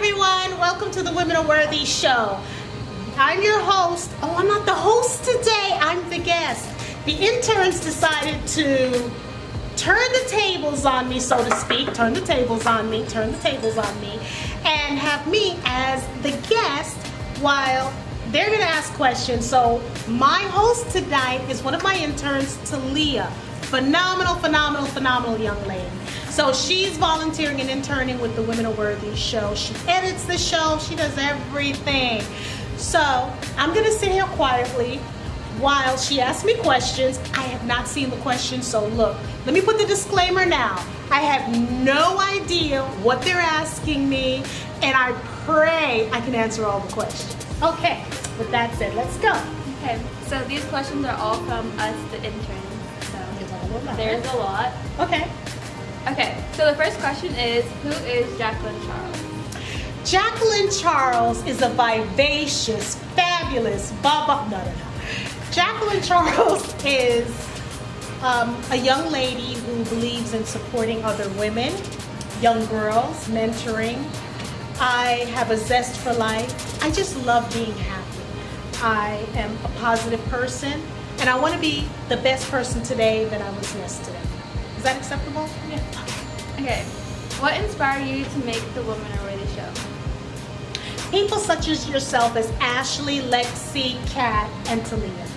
everyone. Welcome to the Women Are Worthy show. I'm your host. Oh, I'm not the host today. I'm the guest. The interns decided to turn the tables on me, so to speak. Turn the tables on me, and have me as the guest while they're going to ask questions. So my host tonight is one of my interns, Talia. Phenomenal young lady. So she's volunteering and interning with the Women Are Worthy show. She edits the show. She does everything. So I'm going to sit here quietly while she asks me questions. I have not seen the questions, so look, let me put the disclaimer now. I have no idea what they're asking me, and I pray I can answer all the questions. Okay, with that said, let's go. Okay, so these questions are all from us, the interns. So there's a lot. Okay. Okay, so the first question is, who is Jacqlyn Charles? Jacqlyn Charles is a vivacious, fabulous, Jacqlyn Charles is a young lady who believes in supporting other women, young girls, mentoring. I have a zest for life. I just love being happy. I am a positive person, and I want to be the best person today that I was yesterday. Is that acceptable? Yeah. Okay. What inspired you to make the Women Are Worthy show? People such as yourself, as Ashley, Lexi, Kat, and Talia.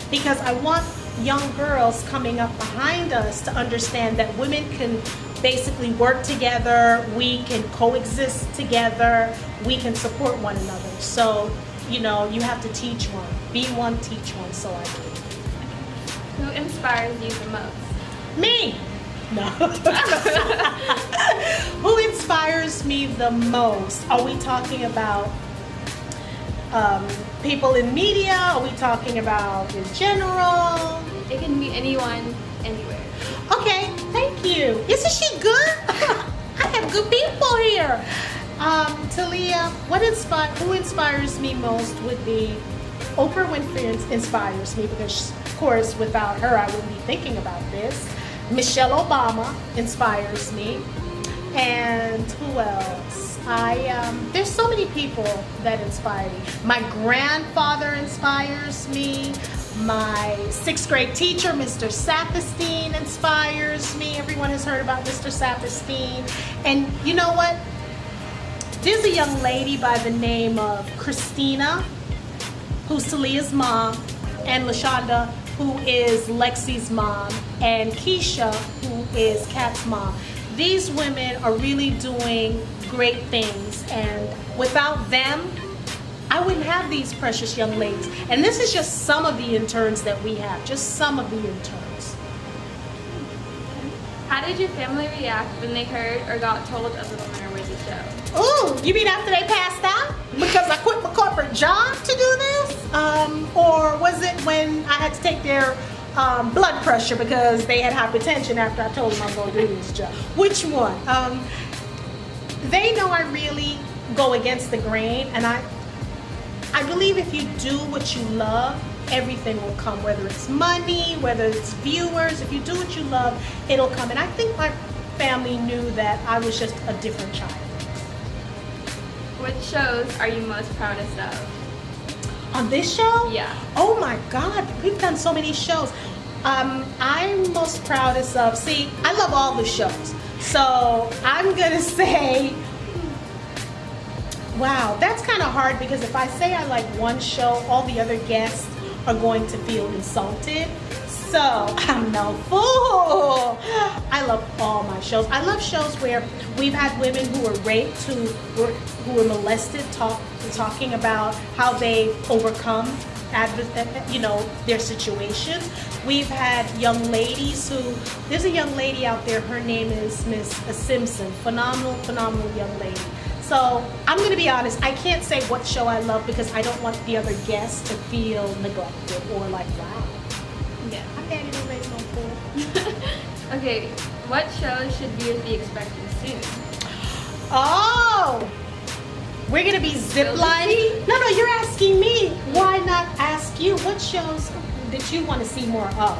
Because I want young girls coming up behind us to understand that women can basically work together, we can coexist together, we can support one another. So, you know, you have to teach one. Be one, teach one, so I do. Who inspires you the most? Me! No. Who inspires me the most? Are we talking about people in media? Are we talking about in general? It can be anyone, anywhere. Okay, thank you. Isn't she good? I have good people here. Talia, who inspires me most would be Oprah Winfrey inspires me because, of course, without her, I wouldn't be thinking about this. Michelle Obama inspires me. And who else? There's so many people that inspire me. My grandfather inspires me. My 6th grade teacher, Mr. Saperstein, inspires me. Everyone has heard about Mr. Saperstein. And you know what? There's a young lady by the name of Christina, who's Talia's mom, and LaShonda, who is Lexi's mom, and Keisha, who is Kat's mom. These women are really doing great things, and without them, I wouldn't have these precious young ladies. And this is just some of the interns that we have, just some of the interns. How did your family react when they heard or got told of the Women Are Worthy show? Ooh, you mean after they passed out? Because I quit my corporate job to do this? Or was it when I had to take their blood pressure because they had hypertension after I told them I'm going to do this job? Which one? They know I really go against the grain, and I believe if you do what you love, everything will come, whether it's money, whether it's viewers. If you do what you love, it'll come. And I think my family knew that I was just a different child. Which shows are you most proudest of? On this show? Yeah. Oh my God, we've done so many shows. I'm most proudest of, I love all the shows. So I'm gonna say, wow, that's kind of hard because if I say I like one show, all the other guests are going to feel insulted. So I'm no fool. I love all my shows. I love shows where we've had women who were raped, who were molested, talking about how they overcome their situations. We've had young ladies there's a young lady out there, her name is Miss Simpson. Phenomenal young lady. So I'm going to be honest, I can't say what show I love because I don't want the other guests to feel neglected or like, wow. Yeah. My daddy didn't raise no fool. Okay, what shows should viewers be expecting soon? Oh, we're going to be ziplining? No, you're asking me. Why not ask you? What shows that you want to see more of?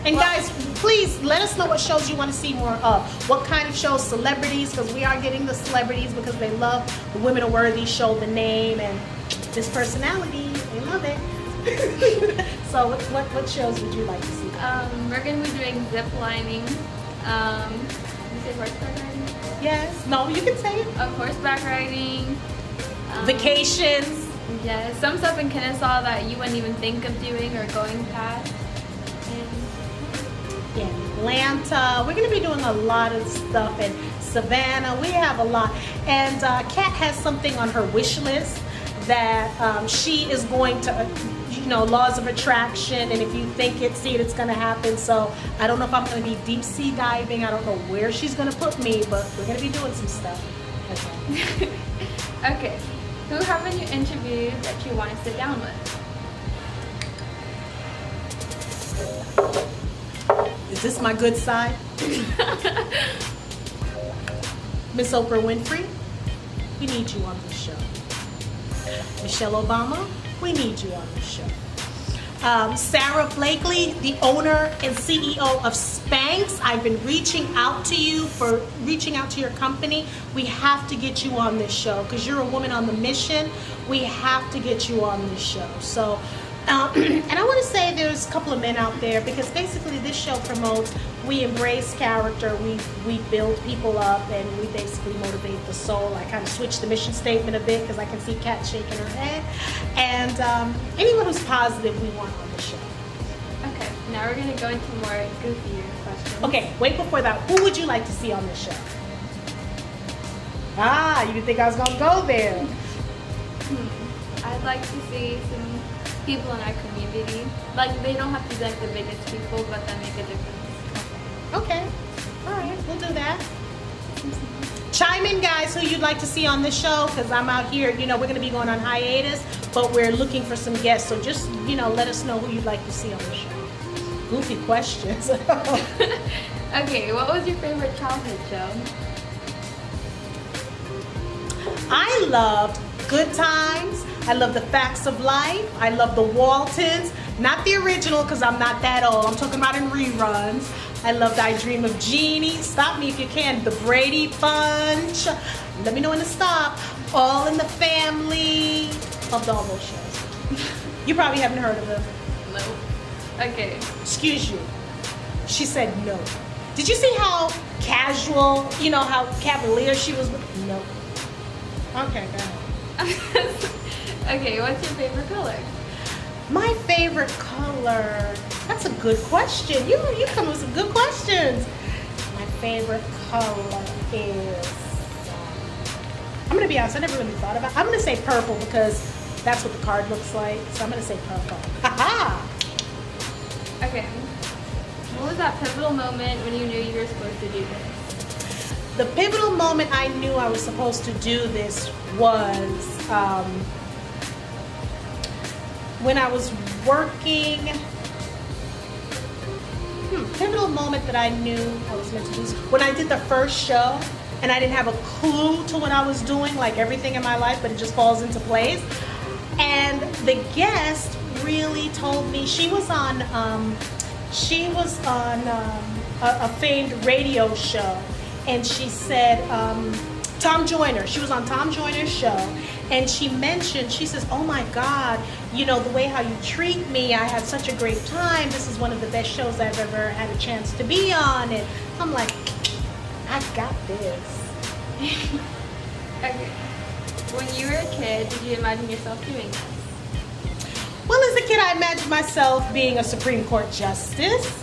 And guys, please let us know what shows you want to see more of. What kind of shows? Celebrities, because we are getting the celebrities because they love the Women Are Worthy show, the name, and this personality. They love it. So what shows would you like to see? We're going to be doing zip lining. You say horseback riding? Yes. No, you can say it. Horseback riding. Vacations. Yes. Some stuff in Kennesaw that you wouldn't even think of doing or going past. In Atlanta. We're going to be doing a lot of stuff in Savannah. We have a lot. And Kat has something on her wish list that she is going to, laws of attraction, and if you think it, see it, it's going to happen. So I don't know if I'm going to be deep sea diving. I don't know where she's going to put me, but we're going to be doing some stuff. Okay. Okay. Who haven't you interviewed that you want to sit down with? Is this my good side? Miss Oprah Winfrey, we need you on the show. Michelle Obama, we need you on the show. Sarah Blakely, the owner and CEO of Spanx, I've been reaching out to you for reaching out to your company. We have to get you on this show because you're a woman on the mission. We have to get you on this show. So, and I want to say there's a couple of men out there because basically this show promotes, we embrace character, we build people up, and we basically motivate the soul. I kind of switched the mission statement a bit because I can see Kat shaking her head. And anyone who's positive, we want on the show. Okay, now we're going to go into more goofier questions. Okay, wait before that. Who would you like to see on the show? Ah, you didn't think I was going to go there. I'd like to see some people in our community. Like, they don't have to be like the biggest people, but that make a difference. Okay. All right, we'll do that. Chime in, guys, who you'd like to see on this show, because I'm out here, we're going to be going on hiatus, but we're looking for some guests. So just, let us know who you'd like to see on the show. Goofy questions. Okay, what was your favorite childhood show? I loved Good Times. I love The Facts of Life. I love The Waltons. Not the original, because I'm not that old. I'm talking about in reruns. I loved I Dream of Jeannie. Stop me if you can. The Brady Bunch. Let me know when to stop. All in the Family. Loved all those shows. You probably haven't heard of them. No. Okay. Excuse you. She said no. Did you see how casual, how cavalier she was? No. Okay, go ahead. Okay, what's your favorite color? My favorite color. That's a good question. You come with some good questions. My favorite color is. I'm gonna be honest. I never really thought about. I'm gonna say purple because that's what the card looks like. So I'm gonna say purple. Ha Okay. What was that pivotal moment when you knew you were supposed to do this? The pivotal moment I knew I was supposed to do this was when I was working. Pivotal moment that I knew I was meant to do this when I did the first show and I didn't have a clue to what I was doing, like everything in my life, but it just falls into place. And the guest really told me she was on a famed radio show. And she said, Tom Joyner, she was on Tom Joyner's show, and she mentioned, she says, oh my God, the way how you treat me, I had such a great time. This is one of the best shows I've ever had a chance to be on. And I'm like, I got this. Okay. When you were a kid, did you imagine yourself doing this? Well, as a kid, I imagined myself being a Supreme Court justice,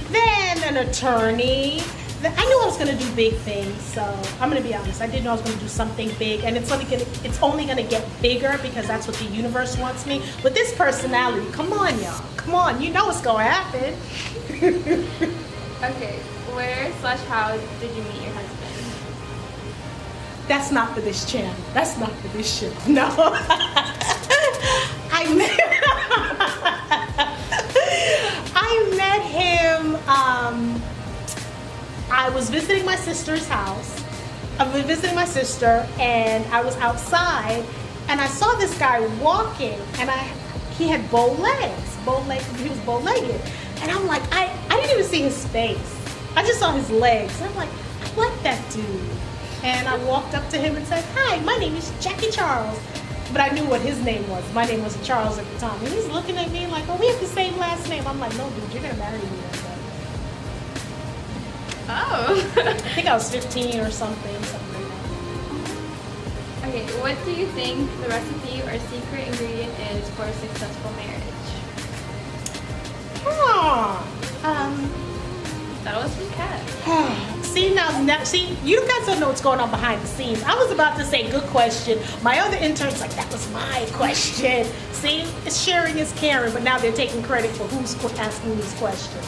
then an attorney. I knew I was going to do big things, so I'm going to be honest. I didn't know I was going to do something big, and it's only going to get bigger because that's what the universe wants me. With this personality, come on, y'all. Come on. You know what's going to happen. Okay. Where/how did you meet your husband? That's not for this channel. That's not for this show. No. I met him. I was visiting my sister's house. I was visiting my sister, and I was outside, and I saw this guy walking, and he had bow legs. He was bow-legged. And I'm like, I didn't didn't even see his face. I just saw his legs. I'm like, I like that dude. And I walked up to him and said, hi, my name is Jacqlyn Charles. But I knew what his name was. My name wasn't Charles at the time. And he's looking at me like, oh, we have the same last name. I'm like, no, dude, you're going to marry me one day. Oh. I think I was 15 or something like that. Okay, what do you think the recipe or secret ingredient is for a successful marriage? That was from Kat. See, you guys don't know what's going on behind the scenes. I was about to say good question. My other interns like, that was my question. See, sharing is caring, but now they're taking credit for who's asking these questions.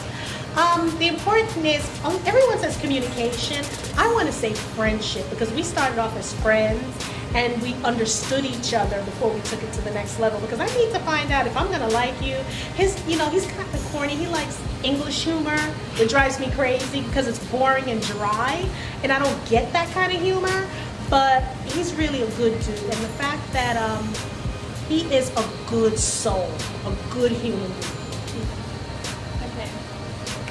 The important is, everyone says communication. I want to say friendship, because we started off as friends and we understood each other before we took it to the next level, because I need to find out if I'm going to like you. He's kind of corny. He likes English humor. It drives me crazy because it's boring and dry, and I don't get that kind of humor, but he's really a good dude. And the fact that he is a good soul, a good human being. Okay.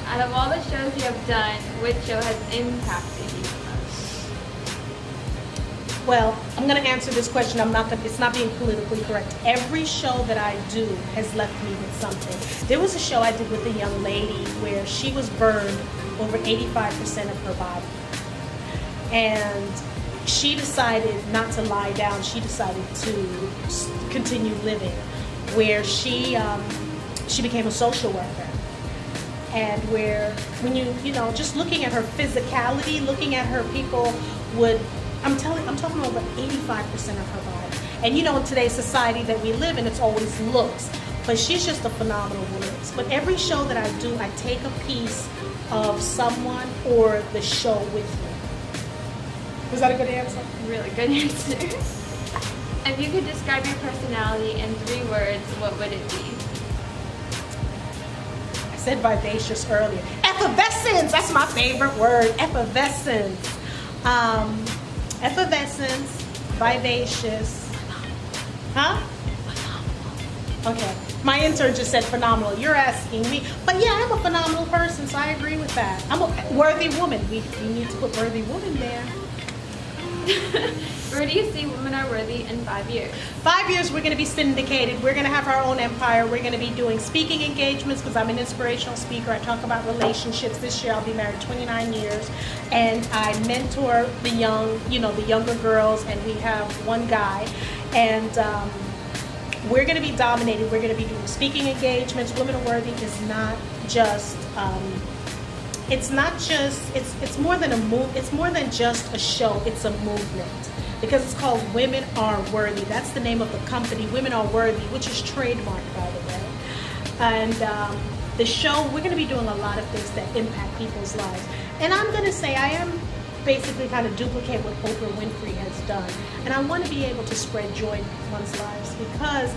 Out of all the shows you have done, which show has impacted you the most? Well, I'm going to answer this question. It's not being politically correct. Every show that I do has left me with something. There was a show I did with a young lady where she was burned over 85% of her body. And she decided not to lie down. She decided to continue living, where she became a social worker. And where, when just looking at her physicality, looking at her, people would, I'm talking over 85% of her body. And in today's society that we live in, it's always looks. But she's just a phenomenal woman. But every show that I do, I take a piece of someone or the show with me. Was that a good answer? Really good answer. If you could describe your personality in 3 words, what would it be? I said vivacious earlier. Effervescence! That's my favorite word. Effervescence. Effervescence, vivacious. Huh? Okay. My intern just said phenomenal. You're asking me. But yeah, I'm a phenomenal person, so I agree with that. I'm a worthy woman. We need to put worthy woman there. Where do you see Women Are Worthy in 5 years? 5 years, we're going to be syndicated. We're going to have our own empire. We're going to be doing speaking engagements, because I'm an inspirational speaker. I talk about relationships. This year I'll be married 29 years. And I mentor the younger girls, and we have one guy. And we're going to be dominated. We're going to be doing speaking engagements. Women Are Worthy is not just... it's more than a move. It's more than just a show. It's a movement, because it's called Women Are Worthy. That's the name of the company, Women Are Worthy, which is trademarked, by the way. And the show, we're going to be doing a lot of things that impact people's lives. And I'm going to say I am basically kind of duplicate what Oprah Winfrey has done. And I want to be able to spread joy in one's lives, because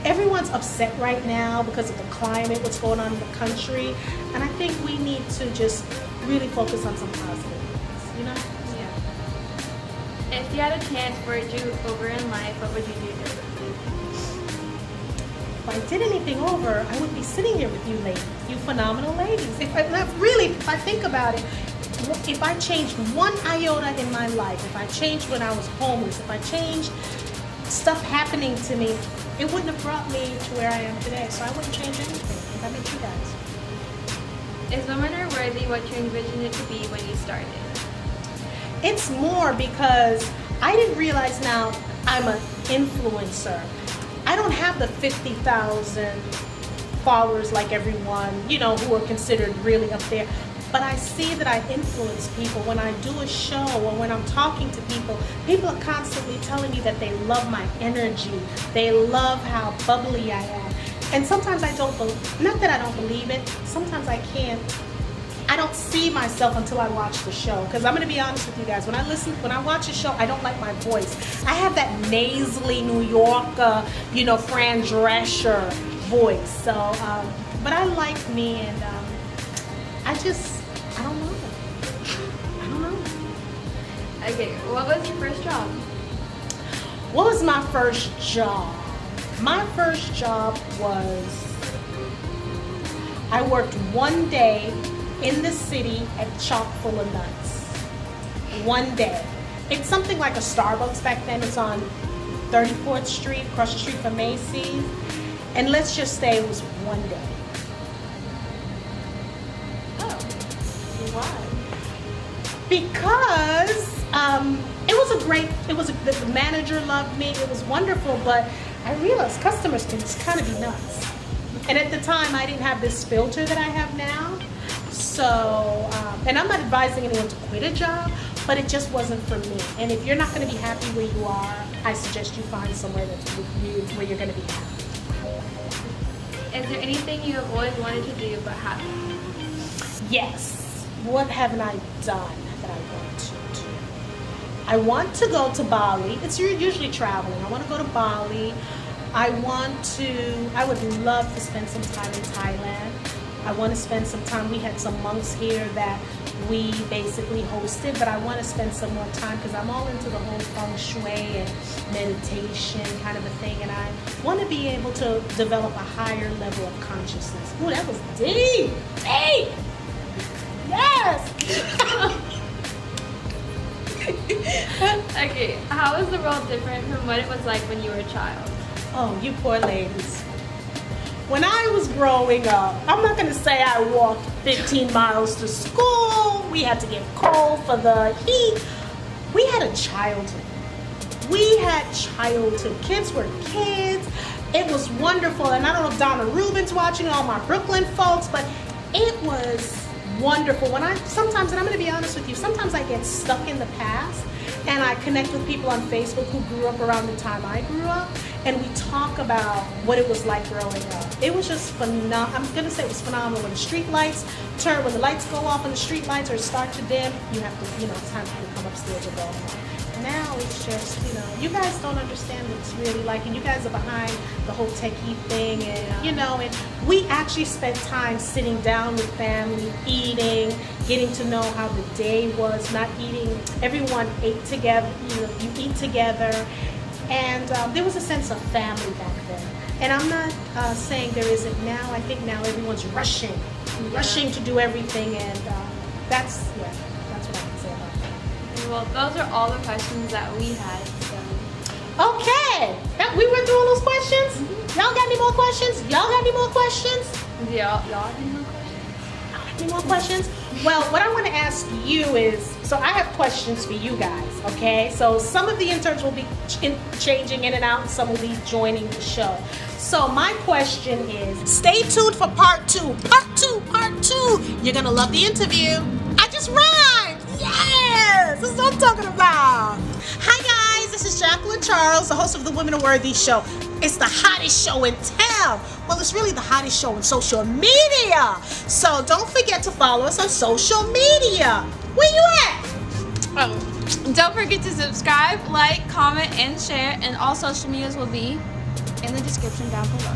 everyone's upset right now because of the climate, what's going on in the country. And I think we need to just really focus on some positive things, Yeah. If you had a chance for a do-over in life, what would you do differently? If I did anything over, I would be sitting here with you ladies, you phenomenal ladies. If I think about it, if I changed one iota in my life, if I changed when I was homeless, if I changed stuff happening to me, it wouldn't have brought me to where I am today. So I wouldn't change anything. If that makes you guys. Is Women Are Worthy what you envisioned it to be when you started? It's more because I didn't realize now I'm an influencer. I don't have the 50,000 followers like everyone, who are considered really up there. But I see that I influence people. When I do a show or when I'm talking to people, people are constantly telling me that they love my energy. They love how bubbly I am. And sometimes I don't believe, not that I don't believe it, sometimes I don't see myself until I watch the show. Because I'm going to be honest with you guys, when I watch a show, I don't like my voice. I have that nasally New Yorker, Fran Drescher voice. So, but I like me, and I don't know. Okay, what was your first job? What was my first job? My first job was, I worked one day in the city and chock full of nuts. One day. It's something like a Starbucks back then. It's on 34th Street, across the street from Macy's. And let's just say it was one day. Oh. Why? Because the manager loved me. It was wonderful, but I realized customers can just kind of be nuts. And at the time, I didn't have this filter that I have now. So, and I'm not advising anyone to quit a job, but it just wasn't for me. And if you're not going to be happy where you are, I suggest you find somewhere that's with you where you're going to be happy. Is there anything you have always wanted to do but haven't? Yes. What haven't I done that I want to do? I want to go to Bali. It's usually traveling. I want to go to Bali. I would love to spend some time in Thailand. I want to spend some time. We had some monks here that we basically hosted, but I want to spend some more time because I'm all into the whole feng shui and meditation kind of a thing, and I want to be able to develop a higher level of consciousness. Ooh, that was deep! Deep! Yes! Okay, how is the world different from what it was like when you were a child? Oh, you poor ladies. When I was growing up, I'm not going to say I walked 15 miles to school. We had to get cold for the heat. We had a childhood. We had childhood. Kids were kids. It was wonderful. And I don't know if Donna Rubin's watching, all my Brooklyn folks, but it was wonderful. Sometimes, and I'm going to be honest with you, sometimes I get stuck in the past and I connect with people on Facebook who grew up around the time I grew up, and we talk about what it was like growing up. It was just phenomenal. I'm going to say it was phenomenal. When the street lights turn, when the lights go off and the street lights or start to dim, you have to, it's time for you to come upstairs or go home. Now it's just, you guys don't understand what it's really like, and you guys are behind the whole techie thing, and and we actually spent time sitting down with family, eating, getting to know how the day was, not eating. Everyone ate together, you eat together, and there was a sense of family back then. And I'm not saying there isn't now. I think now everyone's rushing to do everything, and that's what I can say about that. Well, those are all the questions that we had. So. Okay, we went through all those questions. Mm-hmm. Y'all got any more questions? Y'all got any more questions? Y'all have any more questions? Any more questions? Well, what I want to ask you is, so I have questions for you guys, okay? So some of the interns will be changing in and out, and some will be joining the show. So my question is, stay tuned for part 2. Part 2. You're going to love the interview. I just rhymed. Yes, this is what I'm talking about. Hi guys, this is Jacqlyn Charles, the host of the Women Are Worthy show. It's the hottest show in town. Well, it's really the hottest show on social media. So don't forget to follow us on social media. Where you at? Oh, don't forget to subscribe, like, comment, and share. And all social medias will be in the description down below.